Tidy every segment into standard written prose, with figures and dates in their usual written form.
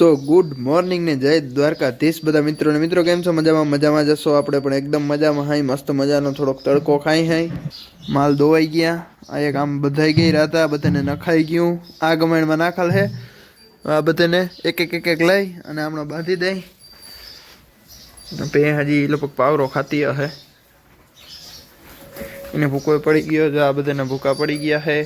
તો good morning ને જય દ્વારકાધીશ બધા મિત્રોને મિત્રો કેમ છો મજામાં જશો આપણે પણ એકદમ મજામાં હાઈ મસ્ત મજાનો થોડોક તડકો ખાઈ હાઈ માલ ધોવાઈ ગયા આ એક આમ બધાઈ ગઈ રાતા બધાને નખાઈ ગયું આ ગમાણમાં નાખાલ હે આ બધાને એક લઈ અને હમણાં બાંધી દઈ પે હજી લોકો પાવરો ખાતી હે એને ભૂકો પડી ગયો જો આ બધાને ભૂકા પડી ગયા હે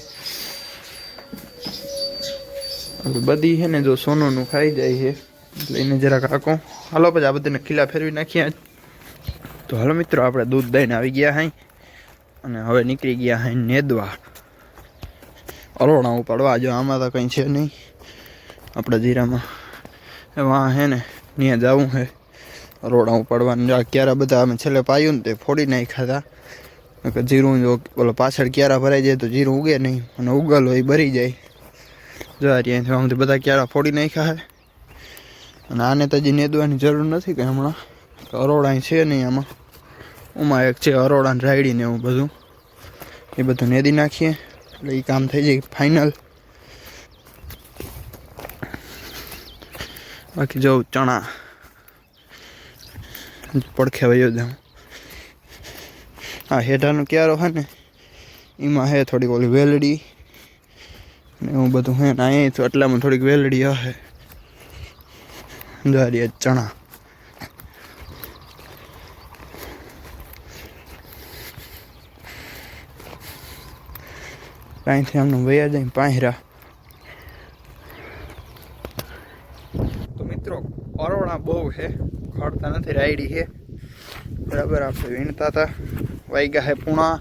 બધી है ने जो सोनू नु खाई जाए है એટલે એને જરાક આકો હાલો પછી આ બધાને ખીલા ફેરવી નાખ્યા તો હાલો મિત્રો આપણે દૂધ દઈને આવી ગયા હઈ અને હવે નીકળી ગયા હઈ નેદવા અરોણા ઉપાડવા જો આમાં તો કંઈ છે નહીં આપણા જીરામાં વાં હે ને ત્યાં જવું હે અરોણા ઉપાડવાનું ક્યારા બધા અમે છેલ્લે પાયું ને તે ફોડી નાખ્યા હતા જીરું જો બોલો પાછળ ક્યારા ભરાઈ જાય તો જીરું ઉગે નહીં અને ઉગલ હોય ભરી જાય જો ત્યાંથી બધા ક્યારા ફોડી નાખ્યા હે અને આને તો હજી નેદવાની જરૂર નથી કે હમણાં અરોડા છે નહીં આમાં ઉમાં એક છે અરોડાને રાયડીને એવું બધું એ બધું નેદી નાખીએ એટલે એ કામ થઈ જાય ફાઇનલ બાકી જો ચણા પડખે વયો જાઉં હા હેઠાનો ક્યારો હે ને એમાં હે થોડીક ઓલી વેલડી ને એવું બધું હે ને અહીં તો એટલામાં થોડીક વેલડી હે જારી ચણા અહીંથી આમનું વયા જાય પાંહરા તો મિત્રો અરોણા બહુ છે ખડતા નથી રાયડી છે બરાબર આપણે વીણતા હતા વાગ્યા હે પોણા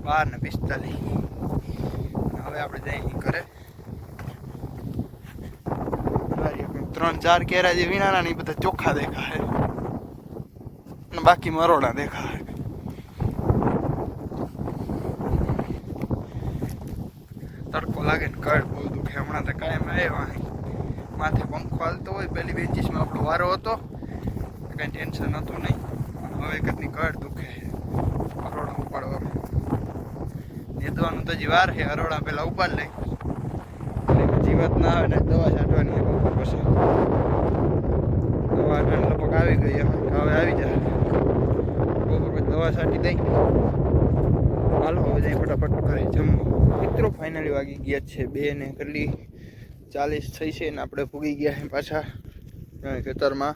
12:45 હવે આપણે જઈએ ઘરે 3-4 કેરા જે વીણાના ને બધા ચોખ્ખા દેખાય અને બાકી મરોડા દેખાય તડકો લાગે ને કળ બહુ દુખે હમણાં તો કાયમ આવ્યા માથે પંખો હાલતો હોય પહેલી બેન્ચીસમાં આપણો વારો હતો કંઈ ટેન્શન હતું નહીં હવે કેટલી કળ દુખે અરોડા ઉપાડવામાં નેદવાનું તો હજી વાર છે અરોડા પહેલાં ઉપાડ લઈ પછી વાત ના આવે ને દવા છાંટવાની પછી દવા છાંટવાની લગભગ આવી ગઈ હવે આવી જાય બપોર દવા છાંટી દઈ હાલો હવે જઈ ફટાફટ કરે જમવું મિત્રો ફાઇનલી વાગી ગયા છે 2:40 થઈ છે ને આપણે ભૂગી ગયા છે પાછા ખેતરમાં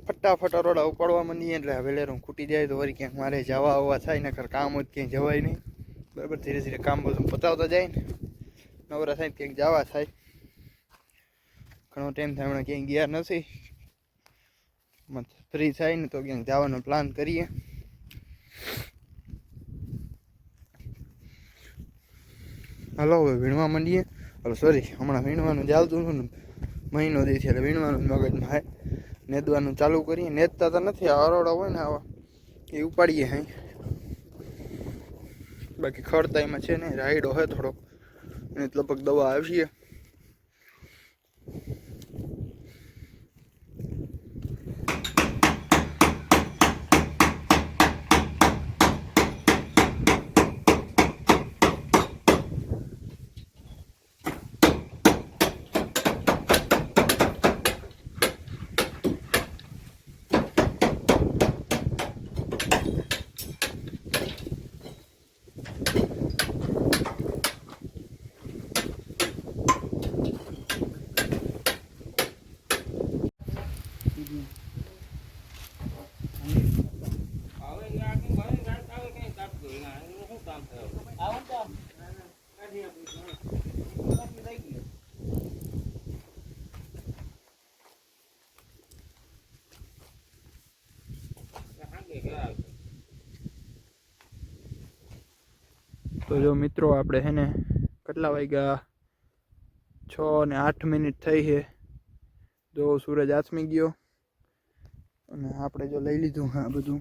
ફટાફટ અરોડા ઉપાડવા માંડીએ એટલે વેલેરું ખૂટી જાય તો વળી ક્યાંક મારે જવા આવવા થાય ને કામ હોય ક્યાંય જવાય નહીં બરાબર ધીરે ધીરે કામ બધું પતાવતા જાય ને નવરા થાય ક્યાંક જવા થાય ઘણો ટાઈમ થાય હમણાં ક્યાંય ગયા નથી ફ્રી થાય ને તો ક્યાંક જવાનો પ્લાન કરીએ હાલો હવે વીણવા માંડીએ હાલો સોરી હમણાં વીણવાનું ચાલતું હતું ને મહિનો દી એટલે વીણવાનું મગજમાં હાય નેદવાનું ચાલુ કરીએ નેદતા તો નથી આ અરોડા હોય ને આવા એ ઉપાડીએ હાઈ બાકી ખડતા એમાં છે ને રાયડો હોય થોડોક એને લગભગ દવા આવીએ તો જો મિત્રો આપણે હે ને કેટલા વાગ્યા 6:08 થઈ છે જો સૂરજ આથમી ગયો અને આપણે જો લઈ લીધું હા બધું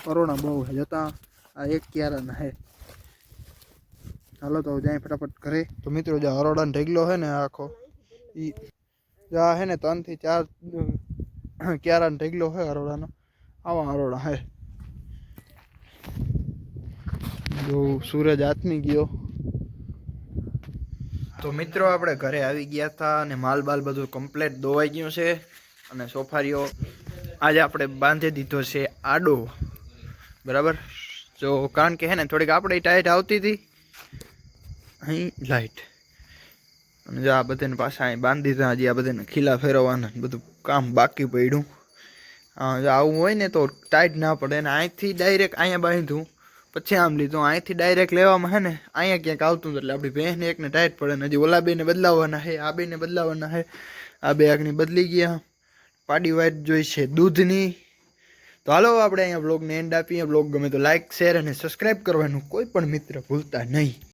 અરોણા બહુ છે જતા આ એક ક્યારાના હે હાલો તો જાય ફટાફટ ઘરે તો મિત્રો જો અરોડાનો ઢગલો છે ને આખો એ જા હે ને 3 થી 4 ક્યારાનો ઢગલો છે અરોડાનો આવા અરોડા હે जो सूरज आत्मी गयो તો મિત્રો આપણે ઘરે આવી ગયા હતા અને માલ બાલ બધું કમ્પ્લીટ ધોવાઈ ગયું છે અને સોફારીઓ આજે આપણે બાંધી દીધો છે આડો બરાબર. જો કારણ કે હે ને થોડીક આપણે ટાઈટ આવતી હતી અહીં લાઈટ અને જો આ બધાને પાછા અહીં બાંધી દીધા. હજી આ બધાને ખીલા ફેરવવાના બધું કામ બાકી પડ્યું. જો આવું હોય ને તો ટાઈટ ના પડે ને અહીંથી ડાયરેક્ટ અહીંયા બાંધ્યું પછી આમ લીધું. અહીંથી ડાયરેક્ટ લેવામાં હે ને અહીંયા ક્યાંક આવતું એટલે આપણી ભેંસને એકને ટાઈટ પડે ને હજી ઓલા બેને બદલાવવાના છે, આ બેને બદલાવવાના છે. આ બે આગની બદલી ગયા. પાડી વાઈટ જોઈ છે દૂધની. તો હાલો આપણે અહીંયા બ્લોગને એન્ડ આપીએ. બ્લોગ ગમે તો લાઇક શેર અને સબસ્ક્રાઈબ કરવાનું કોઈ પણ મિત્ર ભૂલતા નહીં.